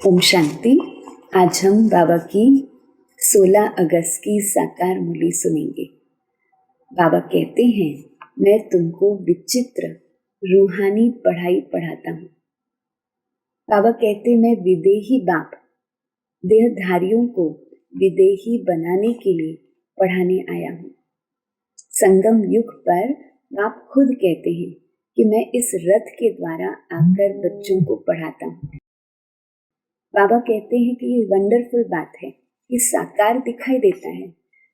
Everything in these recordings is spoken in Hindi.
ओम शांति। आज हम बाबा की 16 अगस्त की साकार मुरली सुनेंगे। बाबा कहते हैं, मैं तुमको विचित्र रूहानी पढ़ाई पढ़ाता हूँ। बाबा कहते, मैं विदेही बाप देहधारियों को विदेही बनाने के लिए पढ़ाने आया हूँ। संगम युग पर बाप खुद कहते हैं कि मैं इस रथ के द्वारा आकर बच्चों को पढ़ाता हूँ। बाबा कहते हैं कि ये वंडरफुल बात है कि साकार दिखाई देता है,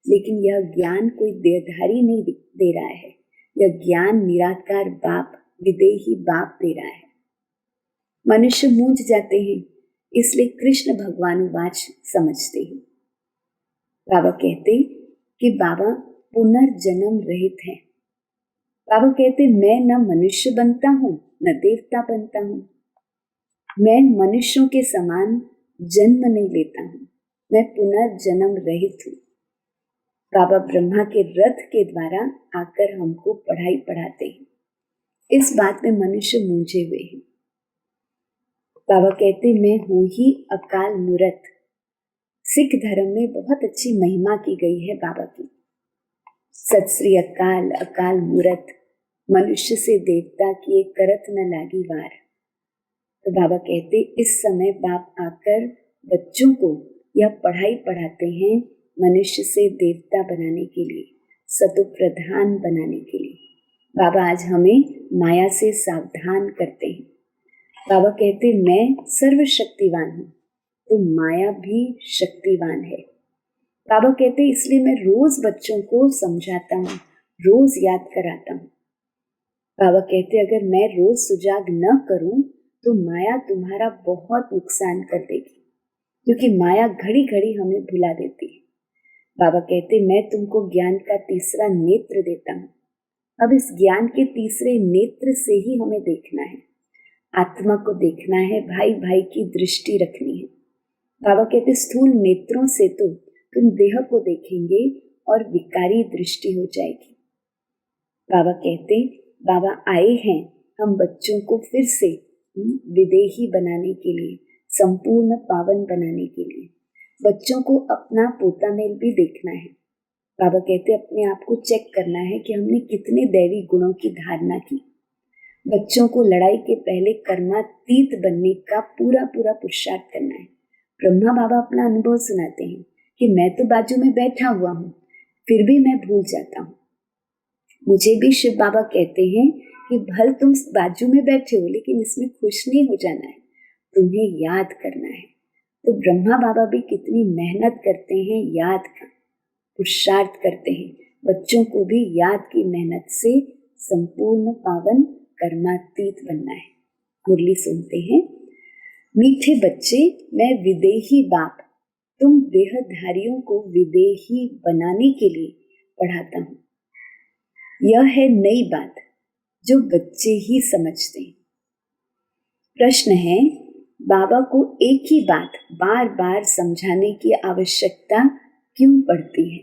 लेकिन यह ज्ञान कोई देहधारी नहीं दे रहा है। यह ज्ञान निराकार बाप, विदेही बाप दे रहा है। मनुष्य मूंझ जाते हैं, इसलिए कृष्ण भगवानुवाच समझते हैं। बाबा कहते कि बाबा पुनर्जन्म रहित है। बाबा कहते, मैं न मनुष्य बनता हूँ न देवता बनता हूँ। मैं मनुष्यों के समान जन्म नहीं लेता हूँ, मैं पुनर्जन्म रहित हूँ। बाबा ब्रह्मा के रथ के द्वारा आकर हमको पढ़ाई पढ़ाते हैं। इस बात में मनुष्य मूंझे हुए हैं। बाबा कहते, मैं हूँ ही अकाल मूरत। सिख धर्म में बहुत अच्छी महिमा की गई है बाबा की। सत श्री अकाल, अकाल मूरत, मनुष्य से देवता किए करत न लागी वार। तो बाबा कहते, इस समय बाप आकर बच्चों को यह पढ़ाई पढ़ाते हैं मनुष्य से देवता बनाने के लिए, सतो प्रधान बनाने के लिए। बाबा आज हमें माया से सावधान करते हैं। बाबा कहते, मैं सर्वशक्तिवान हूँ, तो माया भी शक्तिवान है। बाबा कहते, इसलिए मैं रोज बच्चों को समझाता हूँ, रोज याद कराता हूँ। बाबा कहते, अगर मैं रोज सुजाग न करूं तो माया तुम्हारा बहुत नुकसान कर देगी, क्योंकि माया घड़ी घड़ी हमें भुला देती है। बाबा कहते, मैं तुमको ज्ञान का तीसरा नेत्र देता हूँ। अब इस ज्ञान के तीसरे नेत्र से ही हमें देखना है, आत्मा को देखना है, भाई भाई की दृष्टि रखनी है। बाबा कहते, स्थूल नेत्रों से तो तुम देह को देखेंगे और विकारी दृष्टि हो जाएगी। बाबा कहते, बाबा आए हैं हम बच्चों को फिर से विदेही बनाने के लिए, संपूर्ण पावन बनाने के लिए। बच्चों को अपना पोता मेल भी देखना है। बाबा कहते, अपने आप को चेक करना है कि हमने कितने दैवी गुणों की धारणा की। बच्चों को लड़ाई के पहले कर्मातीत बनने का पूरा पूरा पुरुषार्थ करना है। ब्रह्मा बाबा अपना अनुभव सुनाते हैं कि मैं तो बाजू में बैठा हुआ हूँ, फिर भी मैं भूल जाता हूँ। मुझे भी शिव बाबा कहते हैं कि भल तुम बाजू में बैठे हो, लेकिन इसमें खुश नहीं हो जाना है, तुम्हें याद करना है। तो ब्रह्मा बाबा भी कितनी मेहनत करते हैं, याद का पुरुषार्थ करते हैं। बच्चों को भी याद की मेहनत से संपूर्ण पावन कर्मातीत बनना है। मुरली सुनते हैं। मीठे बच्चे, मैं विदेही बाप तुम देहधारियों को विदेही बनाने के लिए पढ़ाता हूँ। यह है नई बात जो बच्चे ही समझते हैं। प्रश्न है, बाबा को एक ही बात बार बार समझाने की आवश्यकता क्यों पड़ती है?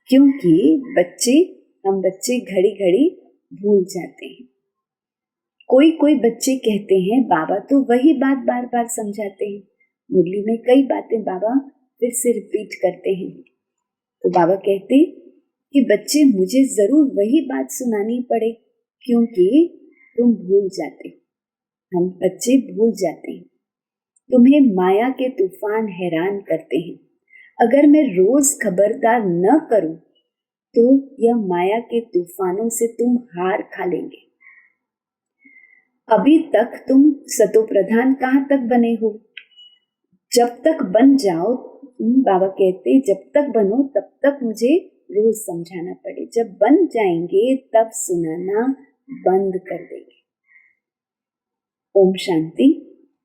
क्योंकि हम बच्चे घड़ी घड़ी भूल जाते हैं। कोई बच्चे कहते हैं, बाबा तो वही बात बार बार समझाते हैं। मुरली में कई बातें बाबा फिर से रिपीट करते हैं। तो बाबा कहते कि बच्चे, मुझे जरूर वही बात सुनानी पड़े, क्योंकि तुम भूल जाते हो। हम बच्चे भूल जाते हैं। तुम्हें माया के तूफान हैरान करते हैं। अगर मैं रोज खबरदार न करूं तो यह माया के तूफानों से तुम हार खा लेंगे। अभी तक तुम सतो प्रधान कहाँ तक बने हो? जब तक बन जाओ, बाबा कहते, जब तक बनो तब तक मुझे रोज समझाना पड़े। जब बन जाएंगे तब सुनाना बंद कर देंगे। ओम शांति।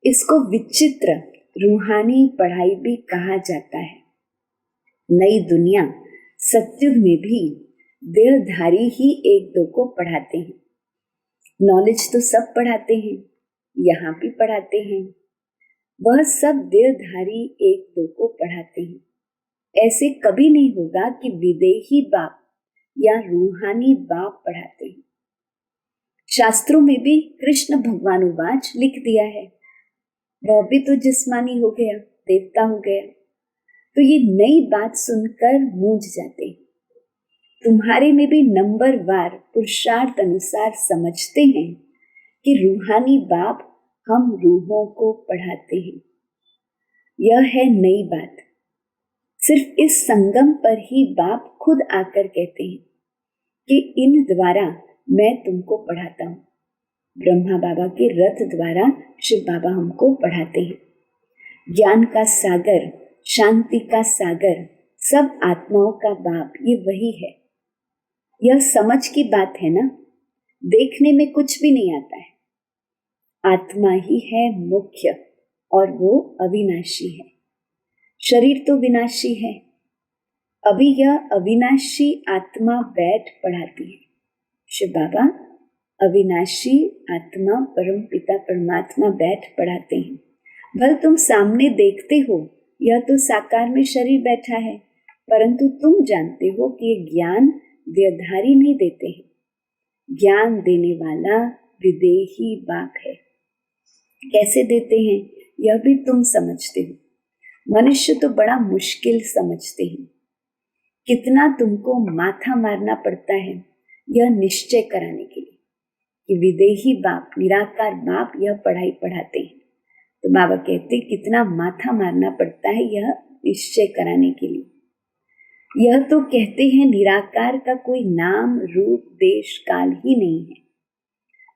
इसको विचित्र रूहानी पढ़ाई भी कहा जाता है। नई दुनिया सत्युग में भी देहधारी ही एक दो को पढ़ाते हैं। नॉलेज तो सब पढ़ाते हैं, यहाँ भी पढ़ाते हैं। वह सब देहधारी एक दो को पढ़ाते हैं। ऐसे कभी नहीं होगा कि विदेही बाप या रूहानी बाप पढ़ाते हैं। शास्त्रों में भी कृष्ण भगवानुवाच लिख दिया है, वह भी तो जिस्मानी हो गया, देवता हो गया। तो ये नई बात सुनकर मूंझ जाते। तुम्हारे में भी नंबरवार पुरुषार्थ अनुसार समझते हैं कि रूहानी बाप हम रूहों को पढ़ाते हैं। यह है नई बात। सिर्फ इस संगम पर ही बाप खुद आकर कहते हैं कि इन द्वारा मैं तुमको पढ़ाता हूँ। ब्रह्मा बाबा के रथ द्वारा शिव बाबा हमको पढ़ाते हैं। ज्ञान का सागर, शांति का सागर, सब आत्माओं का बाप ये वही है। यह समझ की बात है ना। देखने में कुछ भी नहीं आता है। आत्मा ही है मुख्य और वो अविनाशी है। शरीर तो विनाशी है। अभी यह अविनाशी आत्मा बैठ पढ़ाती है। शिव बाबा अविनाशी आत्मा परम पिता परमात्मा बैठ पढ़ाते हैं। भल तुम सामने देखते हो यह तो साकार में शरीर बैठा है, परंतु तुम जानते हो कि ये ज्ञान देहधारी नहीं देते हैं। ज्ञान देने वाला विदेही बाप है। कैसे देते हैं यह भी तुम समझते हो। मनुष्य तो बड़ा मुश्किल समझते हैं। कितना तुमको माथा मारना पड़ता है यह निश्चय कराने के लिए कि विदेही बाप, निराकार बाप यह पढ़ाई पढ़ाते हैं। तो बाबा कहते कितना माथा मारना पड़ता है यह निश्चय कराने के लिए। यह तो कहते हैं निराकार का कोई नाम, रूप, देश, काल ही नहीं है।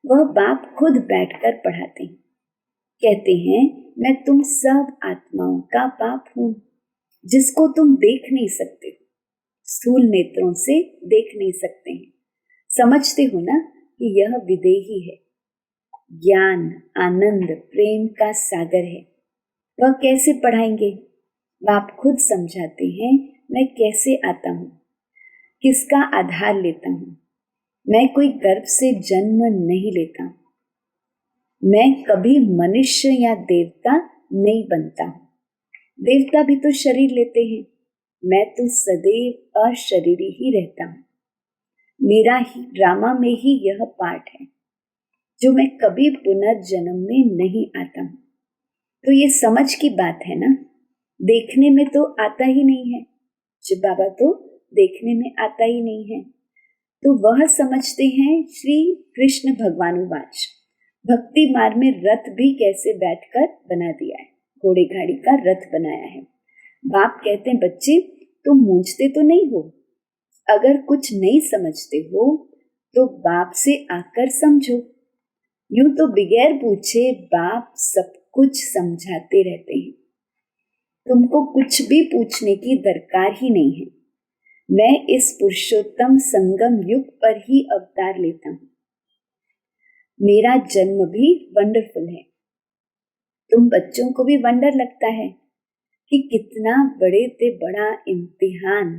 वह बाप खुद बैठकर पढ़ाते हैं। कहते हैं मैं तुम सब आत्माओं का बाप हूं, जिसको तुम देख नहीं सकते हो, स्थूल नेत्रों से देख नहीं सकते हैं। समझते हो ना कि यह विदेही है। ज्ञान, आनंद, प्रेम का सागर है। वह कैसे पढ़ाएंगे? बाप खुद समझाते हैं मैं कैसे आता हूँ, किसका आधार लेता हूँ। मैं कोई गर्भ से जन्म नहीं लेता। मैं कभी मनुष्य या देवता नहीं बनता हूँ। देवता भी तो शरीर लेते हैं। मैं तो सदैव अशरीरी ही रहता हूँ। मेरा ही ड्रामा में ही यह पार्ट है जो मैं कभी पुनर्जन्म में नहीं आता हूँ। तो ये समझ की बात है ना। देखने में तो आता ही नहीं है। शिव बाबा तो देखने में आता ही नहीं है। तो वह समझते हैं श्री कृष्ण भगवानुवाच, भक्ति मार्ग में रथ भी कैसे बैठकर बना दिया है, घोड़े गाड़ी का रथ बनाया है। बाप कहते हैं बच्चे तुम मूंझते तो नहीं हो। अगर कुछ नहीं समझते हो तो बाप से आकर समझो। यूं तो बगैर पूछे बाप सब कुछ समझाते रहते हैं। तुमको कुछ भी पूछने की दरकार ही नहीं है। मैं इस पुरुषोत्तम संगम युग पर ही अवतार लेता हूँ। मेरा जन्म भी वंडरफुल है। तुम बच्चों को भी वंडर लगता है कि कितना बड़े से बड़ा इम्तिहान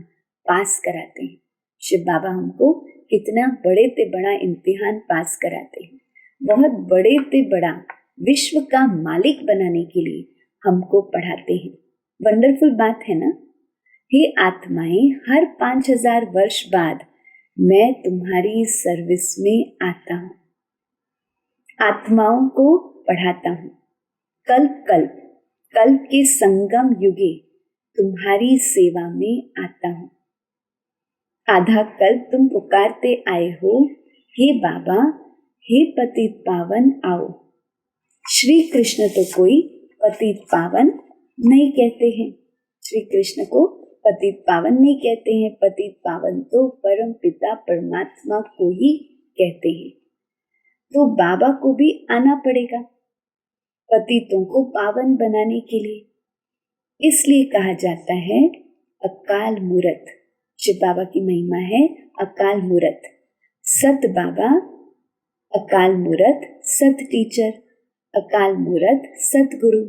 पास कराते हैं। शिव बाबा हमको कितना बड़े से बड़ा इम्तिहान पास कराते हैं। बहुत बड़े से बड़ा विश्व का मालिक बनाने के लिए हमको पढ़ाते हैं। वंडरफुल बात है ना। हे आत्माएं, हर 5000 वर्ष बाद मैं तुम्हारी सर्विस में आता हूँ। आत्माओं को पढ़ाता हूँ। कल्प के संगम युगे तुम्हारी सेवा में आता हूँ। आधा कल्प तुम पुकारते आए हो, हे बाबा, हे पतित पावन आओ। श्री कृष्ण तो कोई पतित पावन नहीं कहते हैं। श्री कृष्ण को पतित पावन नहीं कहते हैं। पतित पावन तो परम पिता परमात्मा को ही कहते हैं। तो बाबा को भी आना पड़ेगा पतितों को पावन बनाने के लिए। इसलिए कहा जाता है अकाल मूरत। शिव बाबा की महिमा है अकाल मूरत। सत बाबा, अकाल मूरत सत टीचर, अकाल मूरत सत गुरु।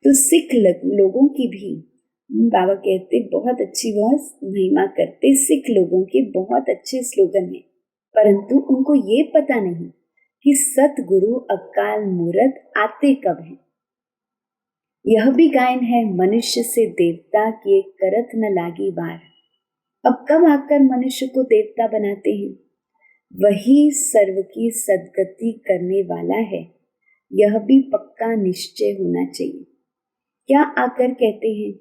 तो सिख लोगों की भी बाबा कहते बहुत अच्छी वह महिमा करते। सिख लोगों के बहुत अच्छे स्लोगन है, परंतु उनको ये पता नहीं कि सतगुरु अकाल मूरत आते कब है। यह भी गायन है मनुष्य से देवता किए करत न लागी बार। अब कब आकर मनुष्य को देवता बनाते हैं? वही सर्व की सदगति करने वाला है यह भी पक्का निश्चय होना चाहिए। क्या आकर कहते हैं?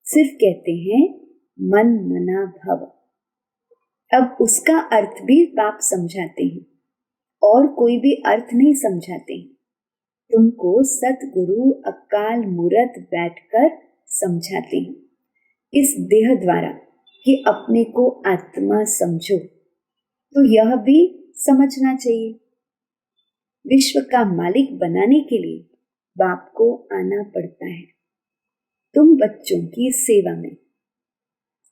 सिर्फ कहते हैं मन मना भव। अब उसका अर्थ भी बाप समझाते हैं और कोई भी अर्थ नहीं समझाते हैं। तुमको सतगुरु अकाल मूरत बैठकर समझाते हैं इस देह द्वारा कि अपने को आत्मा समझो। तो यह भी समझना चाहिए। विश्व का मालिक बनाने के लिए बाप को आना पड़ता है। तुम बच्चों की सेवा में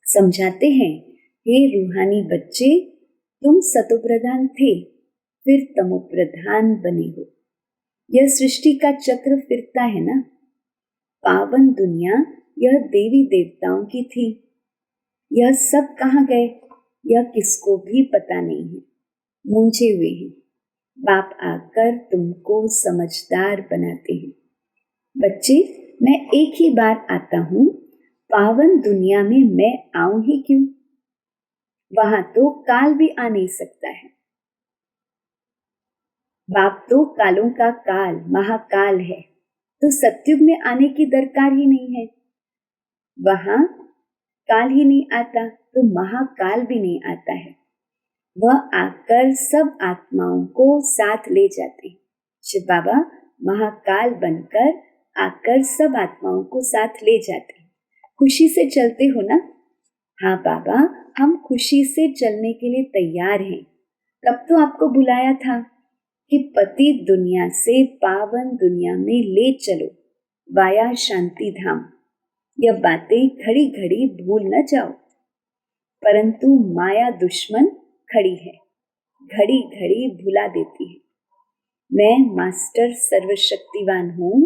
समझाते हैं, हे रूहानी बच्चे, तुम सतोप्रधान थे, फिर तमोप्रधान बने हो। यह सृष्टि का चक्र फिरता है ना। पावन दुनिया यह देवी देवताओं की थी। यह सब कहाँ गए, यह किसको भी पता नहीं है, मूंझे हुए हैं। बाप आकर तुमको समझदार बनाते हैं। बच्चे, मैं एक ही बार आता हूँ, पावन दुनिया में मैं आऊं ही क्यों? वहां तो काल भी आ नहीं सकता है। बाप तो कालों का काल महाकाल है, तो सतयुग में आने की दरकार ही नहीं है। वहां काल ही नहीं आता तो महाकाल भी नहीं आता है। वह आकर सब आत्माओं को साथ ले जाते हैं। शिव बाबा महाकाल बनकर आकर सब आत्माओं को साथ ले जाते हैं। खुशी से चलते हो ना? हाँ बाबा, हम खुशी से चलने के लिए तैयार हैं। तब तो आपको बुलाया था कि पति दुनिया से पावन दुनिया में ले चलो, वाया शांति धाम। यह बातें घड़ी घड़ी भूल न जाओ। परंतु माया दुश्मन खड़ी है, घड़ी घड़ी भुला देती है। मैं मास्टर सर्वशक्तिवान हूं,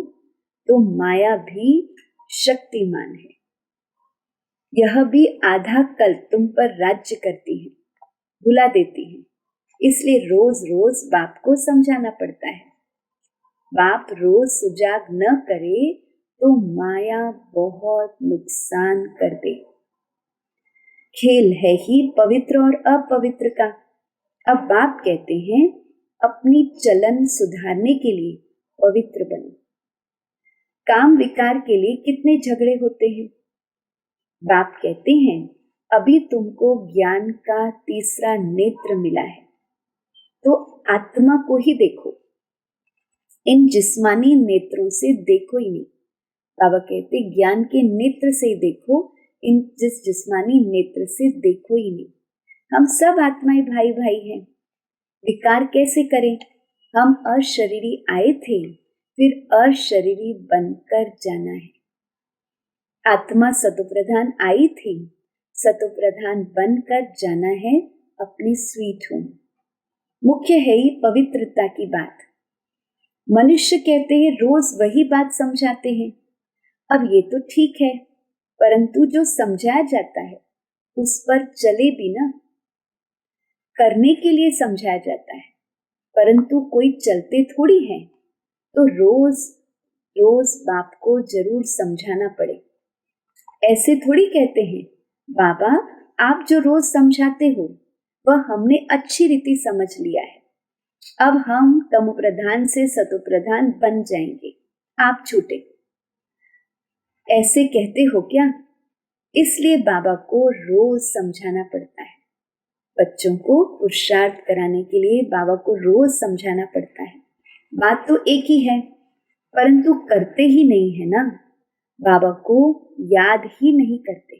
तो माया भी शक्तिमान है। यह भी आधा कल तुम पर राज्य करती है, भुला देती है। इसलिए रोज रोज बाप को समझाना पड़ता है। बाप रोज सुजाग न करे तो माया बहुत नुकसान कर दे। खेल है ही पवित्र और अपवित्र का। अब बाप कहते हैं, अपनी चलन सुधारने के लिए पवित्र बनो। काम विकार के लिए कितने झगड़े होते हैं। बाप कहते हैं, अभी तुमको ज्ञान का तीसरा नेत्र मिला है, तो आत्मा को ही देखो, इन जिस्मानी नेत्रों से देखो ही नहीं। बाबा कहते ज्ञान के नेत्र से देखो, इन जिस्मानी नेत्र से देखो ही नहीं। हम सब आत्माएं भाई भाई हैं। विकार कैसे करें? हम अशरीरी आए थे, फिर अशरीरी बनकर जाना है। आत्मा सतोप्रधान आई थी, सतोप्रधान बनकर जाना है अपनी स्वीट होम। मुख्य है ही पवित्रता की बात। मनुष्य कहते हैं रोज वही बात समझाते हैं। अब ये तो ठीक है, परंतु जो समझाया जाता है उस पर चले भी ना। करने के लिए समझाया जाता है, परंतु कोई चलते थोड़ी है। तो रोज रोज बाप को जरूर समझाना पड़े। ऐसे थोड़ी कहते हैं, बाबा आप जो रोज समझाते हो वह हमने अच्छी रीति समझ लिया है, अब हम तमोप्रधान से सतोप्रधान बन जाएंगे, आप छूटे। ऐसे कहते हो क्या? इसलिए बाबा को रोज समझाना पड़ता है। बच्चों को पुरुषार्थ कराने के लिए बाबा को रोज समझाना पड़ता है। बात तो एक ही है, परंतु करते ही नहीं है ना। बाबा को याद ही नहीं करते।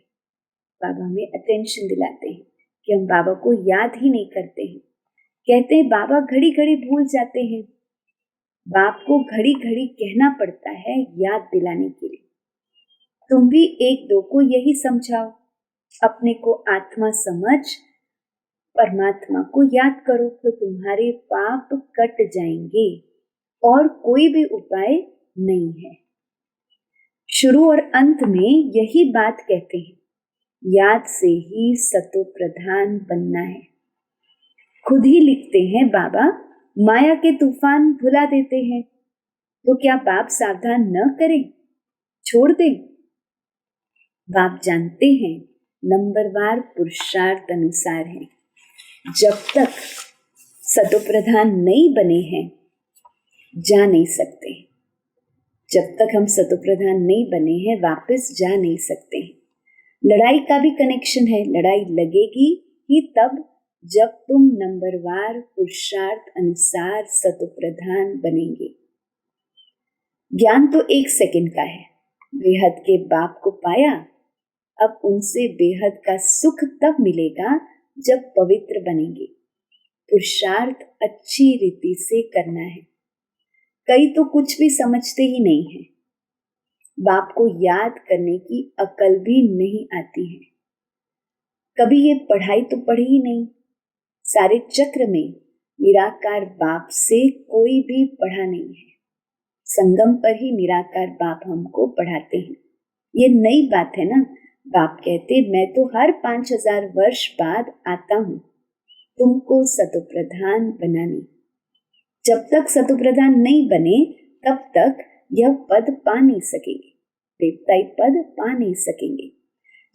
बाबा हमें अटेंशन दिलाते हैं कि हम बाबा को याद ही नहीं करते हैं। कहते हैं बाबा घड़ी घड़ी भूल जाते हैं। बाप को घड़ी घड़ी कहना पड़ता है याद दिलाने के लिए। तुम भी एक दो को यही समझाओ, अपने को आत्मा समझ परमात्मा को याद करो तो तुम्हारे पाप कट जाएंगे और कोई भी उपाय नहीं है। शुरू और अंत में यही बात कहते हैं, याद से ही सतो प्रधान बनना है। खुद ही लिखते हैं बाबा, माया के तूफान भुला देते हैं, तो क्या बाप सावधान न करें, छोड़ दें? बाप जानते हैं नंबरवार पुरुषार्थ अनुसार है। जब तक सतो प्रधान नहीं बने हैं जा नहीं सकते। जब तक हम सतोप्रधान नहीं बने हैं वापस जा नहीं सकते हैं। लड़ाई का भी कनेक्शन है। लड़ाई लगेगी ही तब जब तुम नंबरवार पुरुषार्थ अनुसार सतोप्रधान बनेंगे। ज्ञान तो 1 सेकंड का है। बेहद के बाप को पाया, अब उनसे बेहद का सुख तब मिलेगा जब पवित्र बनेंगे। पुरुषार्थ अच्छी रीति से करना है। कई तो कुछ भी समझते ही नहीं है। बाप को याद करने की अकल भी नहीं आती है। कभी ये पढ़ाई तो पढ़ी ही नहीं। सारे चक्र में निराकार बाप से कोई भी पढ़ा नहीं है। संगम पर ही निराकार बाप हमको पढ़ाते हैं। ये नई बात है ना। बाप कहते मैं तो हर 5000 वर्ष बाद आता हूँ तुमको सतोप्रधान बनाने। जब तक सतोप्रधान नहीं बने तब तक यह पद पा नहीं सकेंगे, देवताई पद पा नहीं सकेंगे।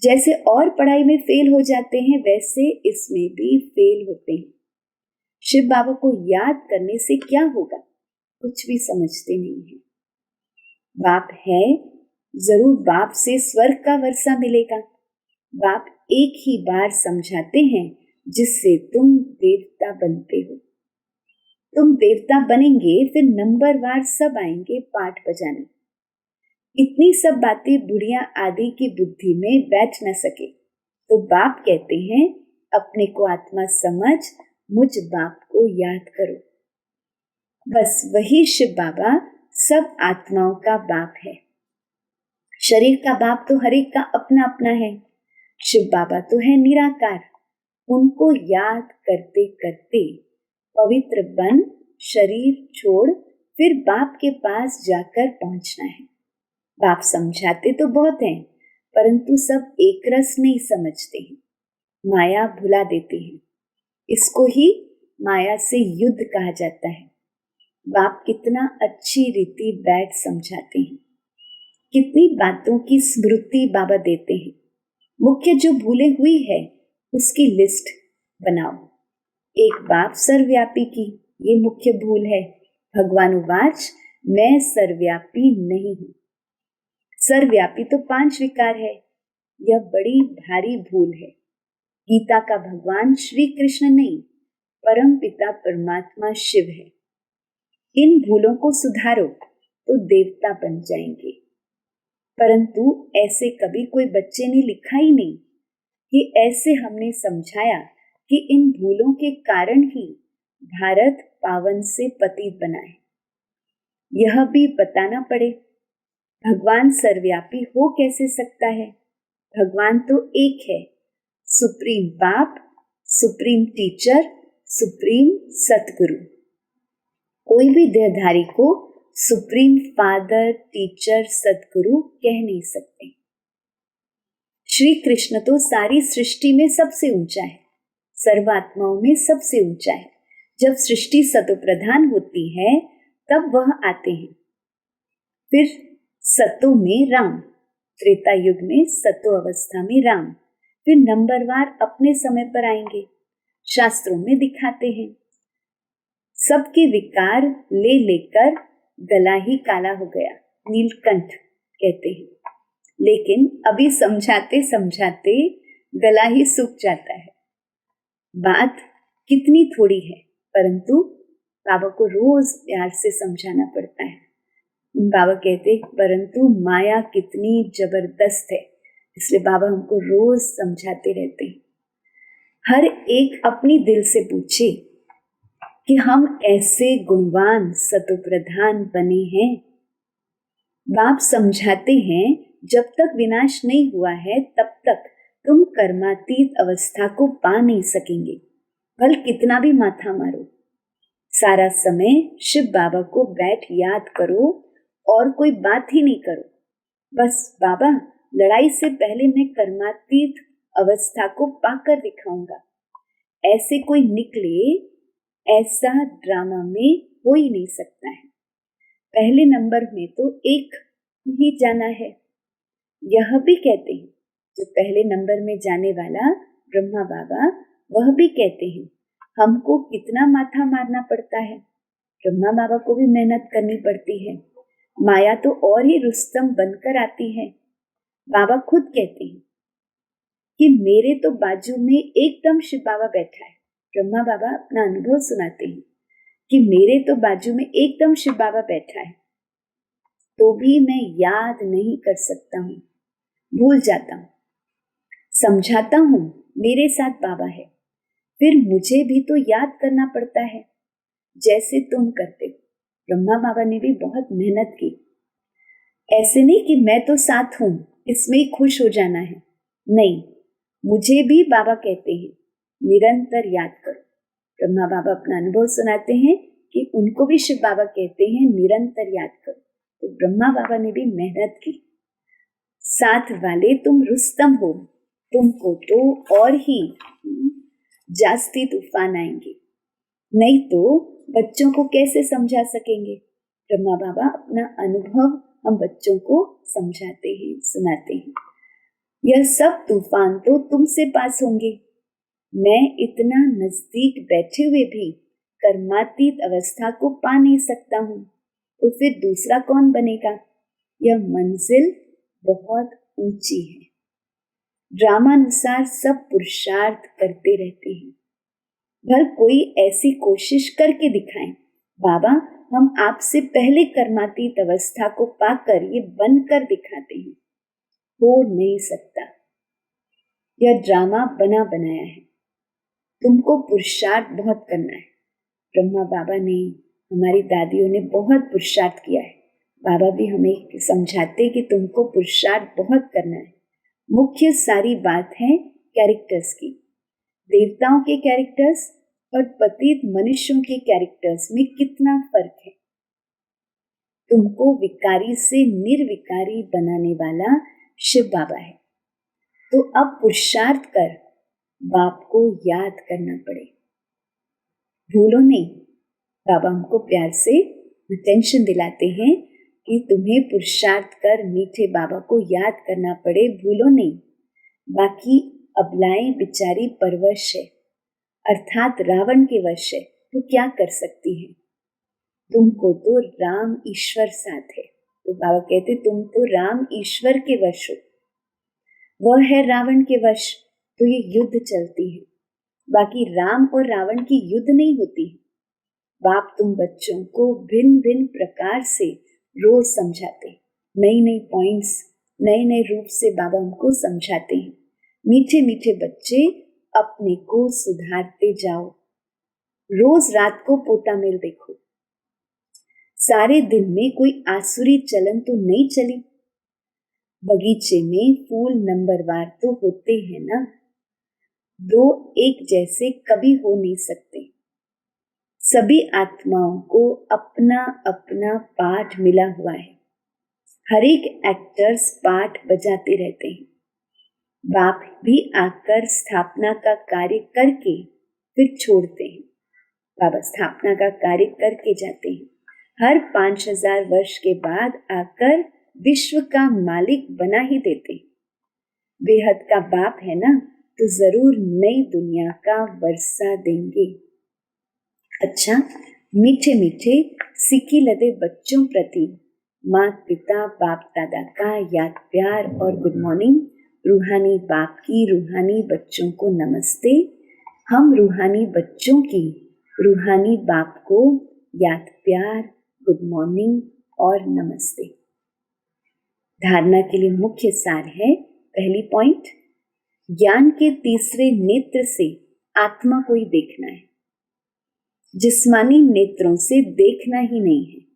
जैसे और पढ़ाई में फेल हो जाते हैं वैसे इसमें भी फेल होते हैं। शिव बाबा को याद करने से क्या होगा, कुछ भी समझते नहीं है। बाप है, जरूर बाप से स्वर्ग का वर्षा मिलेगा। बाप एक ही बार समझाते हैं जिससे तुम देवता बनते हो। तुम देवता बनेंगे फिर नंबरवार सब आएंगे पाठ बजाने। इतनी सब बातें बुढ़िया आदि की बुद्धि में बैठ न सके तो बाप कहते हैं अपने को आत्मा समझ मुझ बाप को याद करो। बस वही शिव बाबा सब आत्माओं का बाप है। शरीर का बाप तो हर एक का अपना अपना है। शिव बाबा तो है निराकार। उनको याद करते करते पवित्र बन शरीर छोड़ फिर बाप के पास जाकर पहुंचना है। बाप समझाते तो बहुत हैं, परंतु सब एक रस नहीं समझते हैं। माया भुला देते हैं। इसको ही माया से युद्ध कहा जाता है। बाप कितना अच्छी रीति बैठ समझाते हैं। कितनी बातों की स्मृति बाबा देते हैं। मुख्य जो भूले हुई है उसकी लिस्ट बनाओ। एक बाप सर्वव्यापी की, ये मुख्य भूल है। भगवान उवाच मैं सर्वव्यापी नहीं हूं। सर्वव्यापी तो 5 विकार है। यह बड़ी भारी भूल है। गीता का भगवान श्री कृष्ण नहीं, परम पिता परमात्मा शिव है। इन भूलों को सुधारो तो देवता बन जाएंगे। परंतु ऐसे कभी कोई बच्चे ने लिखा ही नहीं कि ऐसे हमने समझाया कि इन भूलों के कारण ही भारत पावन से पतित बना है। यह भी बताना पड़े। भगवान सर्वव्यापी हो कैसे सकता है? भगवान तो एक है, सुप्रीम बाप, सुप्रीम टीचर, सुप्रीम सतगुरु। कोई भी देहधारी को सुप्रीम फादर, टीचर, सतगुरु कह नहीं सकते। श्री कृष्ण तो सारी सृष्टि में सबसे ऊंचा है, सर्वात्माओं में सबसे ऊंचा है। जब सृष्टि सतोप्रधान होती है तब वह आते हैं। फिर सतो में राम, त्रेता युग में सतो अवस्था में राम, फिर नंबरवार अपने समय पर आएंगे। शास्त्रों में दिखाते हैं। सबके विकार ले लेकर गला ही काला हो गया, नीलकंठ कहते हैं। लेकिन अभी समझाते समझाते गला ही सूख जाता है। बात कितनी थोड़ी है, परंतु बाबा को रोज प्यार से समझाना पड़ता है। बाबा कहते परंतु माया कितनी जबरदस्त है, इसलिए बाबा हमको रोज समझाते रहते हैं। हर एक अपनी दिल से पूछे कि हम ऐसे गुणवान सतोप्रधान बने हैं। बाप समझाते हैं जब तक विनाश नहीं हुआ है तब तक तुम कर्मातीत अवस्था को पा नहीं सकेंगे, भल कितना भी माथा मारो। सारा समय शिव बाबा को बैठ याद करो और कोई बात ही नहीं करो। बस बाबा लड़ाई से पहले मैं कर्मातीत अवस्था को पाकर दिखाऊंगा। ऐसे कोई निकले, ऐसा ड्रामा में हो ही नहीं सकता है। पहले नंबर में तो एक ही जाना है। यह भी कहते हैं जो पहले नंबर में जाने वाला ब्रह्मा बाबा, वह भी कहते हैं हमको कितना माथा मारना पड़ता है। ब्रह्मा बाबा को भी मेहनत करनी पड़ती है। माया तो और ही रुस्तम बनकर आती है। बाबा खुद कहते हैं कि मेरे तो बाजू में एकदम शिव बाबा बैठा है। ब्रह्मा बाबा अपना अनुभव सुनाते हैं कि मेरे तो बाजू में एकदम शिव बाबा बैठा है, तो भी मैं याद नहीं कर सकता हूँ, भूल जाता हूँ। समझाता हूँ मेरे साथ बाबा है, फिर मुझे भी तो याद करना पड़ता है जैसे तुम करते हो। ब्रह्मा बाबा ने भी बहुत मेहनत की। ऐसे नहीं कि मैं तो साथ हूं, इसमें ही खुश हो जाना है। नहीं, मुझे भी बाबा कहते हैं निरंतर याद करो। ब्रह्मा बाबा अपना अनुभव सुनाते हैं कि उनको भी शिव बाबा कहते हैं निरंतर याद करो। तो ब्रह्मा बाबा ने भी मेहनत की। साथ वाले तुम रुस्तम हो, तुमको तो और ही जास्ती तूफान आएंगे, नहीं तो बच्चों को कैसे समझा सकेंगे। ब्रह्मा बाबा अपना अनुभव हम बच्चों को समझाते हैं, सुनाते हैं। यह सब तूफान तो तुमसे पास होंगे। मैं इतना नजदीक बैठे हुए भी कर्मातीत अवस्था को पा नहीं सकता हूँ, तो फिर दूसरा कौन बनेगा। यह मंजिल बहुत ऊंची है। ड्रामानुसार सब पुरुषार्थ करते रहते हैं, भर कोई ऐसी कोशिश करके दिखाएं। बाबा, हम आपसे पहले कर्मातीत अवस्था को पाकर ये बनकर दिखाते हैं। हो नहीं सकता, यह ड्रामा बना बनाया है। तुमको पुरुषार्थ बहुत करना है। ब्रह्मा बाबा ने, हमारी दादियों ने बहुत पुरुषार्थ किया है। बाबा भी हमें समझाते कि तुमको पुरुषार्थ बहुत करना है। मुख्य सारी बात है कैरेक्टर्स की। देवताओं के कैरेक्टर्स और पतित मनुष्यों के कैरेक्टर्स में कितना फर्क है। तुमको विकारी से निर्विकारी बनाने वाला शिव बाबा है। तो अब पुरुषार्थ कर बाप को याद करना पड़े, भूलो नहीं। बाबा हमको प्यार से टेंशन दिलाते हैं कि तुम्हें पुरुषार्थ कर मीठे बाबा को याद करना पड़े, भूलो नहीं। बाकी अबलाएं बेचारी परवश है, अर्थात रावण के वश है, तो क्या कर सकती है। तुमको तो राम ईश्वर साथ है। तो बाबा कहते तुम तो राम ईश्वर के वश हो, वह है रावण के वश, तो ये युद्ध चलती है। बाकी राम और रावण की युद्ध नहीं होती। बाप तुम बच्चों को भिन्न भिन्न प्रकार से रोज समझाते, नई नई पॉइंट्स, नए नए रूप से बाबा हमको समझाते हैं। मीठे मीठे बच्चे अपने को सुधारते जाओ। रोज रात को पोता मेल देखो। सारे दिन में कोई आसुरी चलन तो नहीं चली। बगीचे में फूल नंबरवार तो होते हैं ना, दो एक जैसे कभी हो नहीं सकते। सभी आत्माओं को अपना अपना पाठ मिला हुआ है। हर एक एक्टर्स पाठ बजाते रहते हैं। बाप भी आकर स्थापना का कार्य करके फिर छोड़ते हैं। बाबा स्थापना का कार्य करके जाते हैं। हर 5000 वर्ष के बाद आकर विश्व का मालिक बना ही देते हैं। बेहद का बाप है ना, तो जरूर नई दुनिया का वर्षा देंगे। अच्छा, मीठे मीठे सिक्की लदे बच्चों प्रति माता पिता बाप दादा का याद प्यार और गुड मॉर्निंग। रूहानी बाप की रूहानी बच्चों को नमस्ते। हम रूहानी बच्चों की रूहानी बाप को याद प्यार, गुड मॉर्निंग और नमस्ते। धारणा के लिए मुख्य सार है, पहली पॉइंट, ज्ञान के तीसरे नेत्र से आत्मा को ही देखना है, जिस्मानी नेत्रों से देखना ही नहीं है।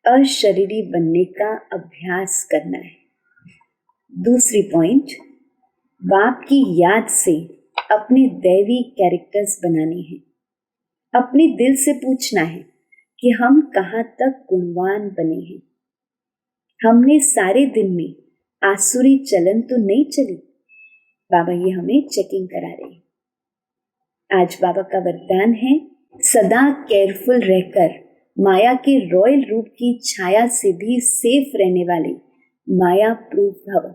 अशरीरी बनने का अभ्यास करना है। दूसरी पॉइंट, बाप की याद से अपने दैवी कैरेक्टर्स बनाने हैं। अपने दिल से पूछना है कि हम कहाँ तक गुणवान बने हैं। हमने सारे दिन में आसुरी चलन तो नहीं चली। बाबा ये हमें चेकिंग करा रहे हैं। आज बाबा का वरदान है, सदा केयरफुल रहकर माया के रॉयल रूप की छाया से भी सेफ रहने वाले माया प्रूफ भव।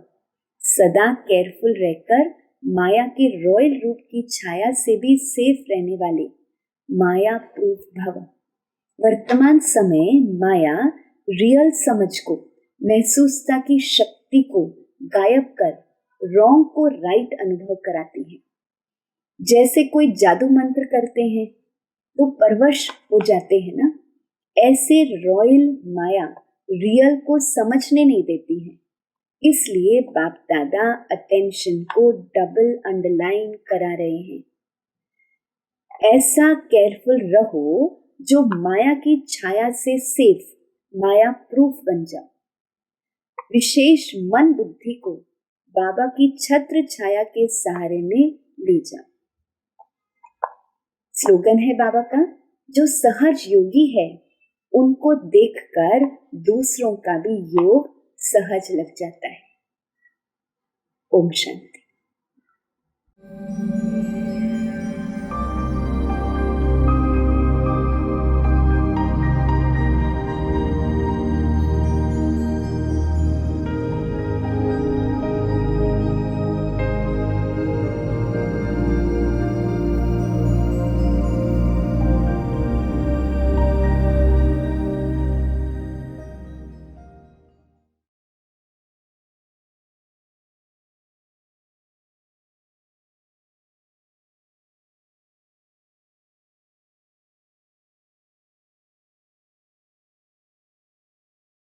सदा केयरफुल रहकर माया के रॉयल रूप की छाया से भी सेफ रहने वाले माया प्रूफ भव। वर्तमान समय माया रियल समझ को, महसूसता की शक्ति को गायब कर रॉन्ग को राइट अनुभव कराती है। जैसे कोई जादू मंत्र करते हैं तो परवश हो जाते हैं ना, ऐसे रॉयल माया रियल को समझने नहीं देती है। इसलिए बाप दादा अटेंशन को डबल अंडरलाइन करा रहे हैं। ऐसा केयरफुल रहो जो माया की छाया से सेफ, माया प्रूफ बन जाओ। विशेष मन बुद्धि को बाबा की छत्र छाया के सहारे में ले जाओ। स्लोगन है बाबा का, जो सहज योगी है उनको देखकर दूसरों का भी योग सहज लग जाता है। ओम शांति।